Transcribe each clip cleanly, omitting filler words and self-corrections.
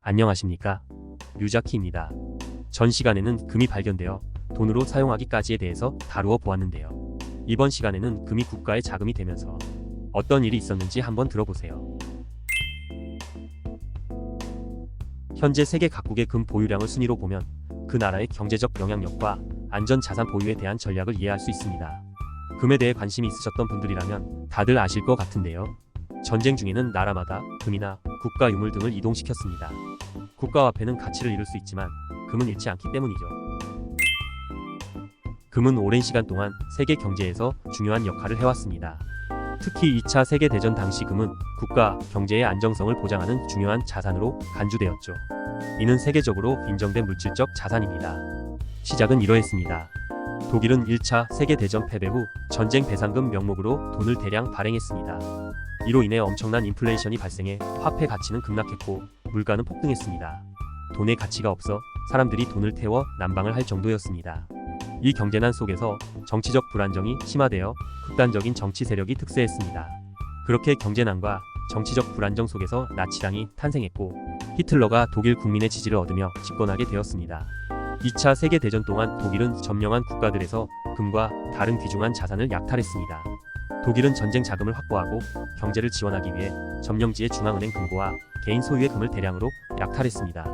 안녕하십니까? 류자키입니다. 전 시간에는 금이 발견되어 돈으로 사용하기까지에 대해서 다루어 보았는데요. 이번 시간에는 금이 국가의 자금이 되면서 어떤 일이 있었는지 한번 들어보세요. 현재 세계 각국의 금 보유량을 순위로 보면 그 나라의 경제적 영향력과 안전 자산 보유에 대한 전략을 이해할 수 있습니다. 금에 대해 관심이 있으셨던 분들이라면 다들 아실 것 같은데요. 전쟁 중에는 나라마다 금이나 국가 유물 등을 이동시켰습니다. 국가화폐는 가치를 잃을 수 있지만 금은 잃지 않기 때문이죠. 금은 오랜 시간 동안 세계 경제에서 중요한 역할을 해왔습니다. 특히 2차 세계대전 당시 금은 국가 경제의 안정성을 보장하는 중요한 자산으로 간주되었죠. 이는 세계적으로 인정된 물질적 자산입니다. 시작은 이러했습니다. 독일은 1차 세계대전 패배 후 전쟁 배상금 명목으로 돈을 대량 발행했습니다. 이로 인해 엄청난 인플레이션이 발생해 화폐 가치는 급락했고 물가는 폭등했습니다. 돈의 가치가 없어 사람들이 돈을 태워 난방을 할 정도였습니다. 이 경제난 속에서 정치적 불안정이 심화되어 극단적인 정치 세력이 득세했습니다. 그렇게 경제난과 정치적 불안정 속에서 나치당이 탄생했고 히틀러가 독일 국민의 지지를 얻으며 집권하게 되었습니다. 2차 세계대전 동안 독일은 점령한 국가들에서 금과 다른 귀중한 자산을 약탈했습니다. 독일은 전쟁 자금을 확보하고 경제를 지원하기 위해 점령지의 중앙은행 금고와 개인 소유의 금을 대량으로 약탈했습니다.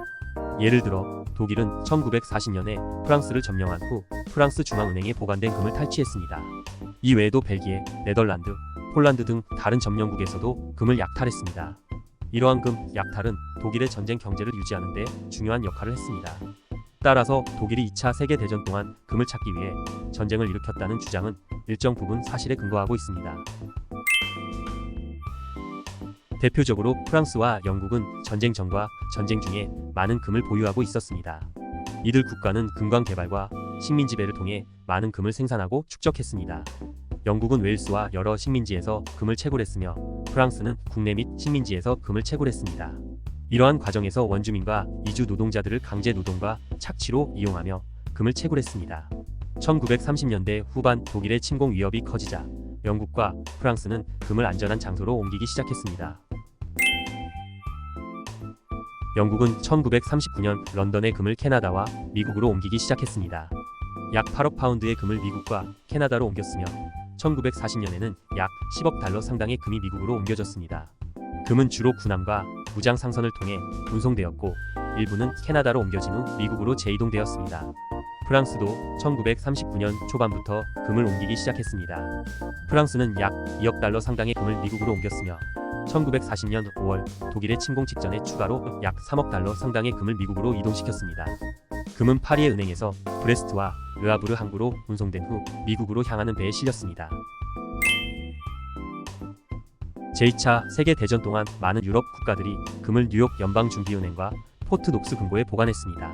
예를 들어 독일은 1940년에 프랑스를 점령한 후 프랑스 중앙은행에 보관된 금을 탈취했습니다. 이 외에도 벨기에, 네덜란드, 폴란드 등 다른 점령국에서도 금을 약탈했습니다. 이러한 금 약탈은 독일의 전쟁 경제를 유지하는 데 중요한 역할을 했습니다. 따라서 독일이 2차 세계대전 동안 금을 찾기 위해 전쟁을 일으켰다는 주장은 일정 부분 사실에 근거하고 있습니다. 대표적으로 프랑스와 영국은 전쟁 전과 전쟁 중에 많은 금을 보유하고 있었습니다. 이들 국가는 금광 개발과 식민 지배를 통해 많은 금을 생산하고 축적했습니다. 영국은 웨일스와 여러 식민지에서 금을 채굴했으며 프랑스는 국내 및 식민지에서 금을 채굴했습니다. 이러한 과정에서 원주민과 이주 노동자들을 강제 노동과 착취로 이용하며 금을 채굴했습니다. 1930년대 후반 독일의 침공 위협이 커지자 영국과 프랑스는 금을 안전한 장소로 옮기기 시작했습니다. 영국은 1939년 런던의 금을 캐나다와 미국으로 옮기기 시작했습니다. 약 8억 파운드의 금을 미국과 캐나다로 옮겼으며 1940년에는 약 10억 달러 상당의 금이 미국으로 옮겨졌습니다. 금은 주로 군함과 무장 상선을 통해 운송되었고 일부는 캐나다로 옮겨진 후 미국으로 재이동되었습니다. 프랑스도 1939년 초반부터 금을 옮기기 시작했습니다. 프랑스는 약 2억 달러 상당의 금을 미국으로 옮겼으며 1940년 5월 독일의 침공 직전에 추가로 약 3억 달러 상당의 금을 미국으로 이동시켰습니다. 금은 파리의 은행에서 브레스트와 르아브르 항구로 운송된 후 미국으로 향하는 배에 실렸습니다. 제2차 세계대전 동안 많은 유럽 국가들이 금을 뉴욕 연방준비은행과 포트 녹스 금고에 보관했습니다.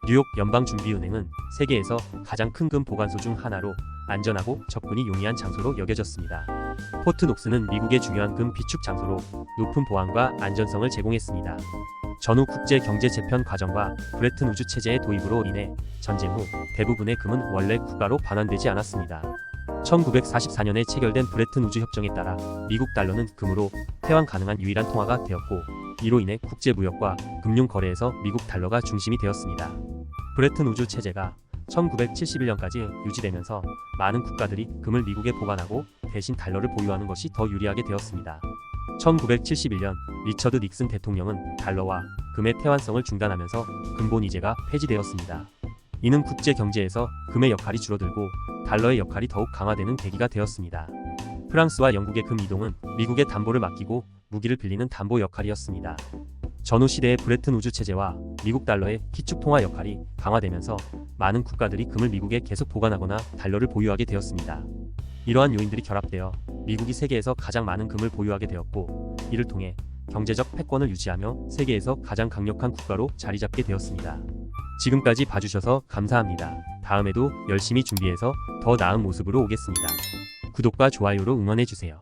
뉴욕 연방준비은행은 세계에서 가장 큰 금 보관소 중 하나로 안전하고 접근이 용이한 장소로 여겨졌습니다. 포트 녹스는 미국의 중요한 금 비축 장소로 높은 보안과 안전성을 제공했습니다. 전후 국제 경제 재편 과정과 브레튼 우주 체제의 도입으로 인해 전쟁 후 대부분의 금은 원래 국가로 반환되지 않았습니다. 1944년에 체결된 브레튼 우주 협정에 따라 미국 달러는 금으로 태환 가능한 유일한 통화가 되었고 이로 인해 국제 무역과 금융 거래에서 미국 달러가 중심이 되었습니다. 브레튼 우주 체제가 1971년까지 유지되면서 많은 국가들이 금을 미국에 보관하고 대신 달러를 보유하는 것이 더 유리하게 되었습니다. 1971년 리처드 닉슨 대통령은 달러와 금의 태환성을 중단하면서 금본위제가 폐지되었습니다. 이는 국제 경제에서 금의 역할이 줄어들고 달러의 역할이 더욱 강화되는 계기가 되었습니다. 프랑스와 영국의 금 이동은 미국의 담보를 맡기고 무기를 빌리는 담보 역할이었습니다. 전후 시대의 브레튼 우주 체제와 미국 달러의 기축 통화 역할이 강화되면서 많은 국가들이 금을 미국에 계속 보관하거나 달러를 보유하게 되었습니다. 이러한 요인들이 결합되어 미국이 세계에서 가장 많은 금을 보유하게 되었고 이를 통해 경제적 패권을 유지하며 세계에서 가장 강력한 국가로 자리 잡게 되었습니다. 지금까지 봐주셔서 감사합니다. 다음에도 열심히 준비해서 더 나은 모습으로 오겠습니다. 구독과 좋아요로 응원해주세요.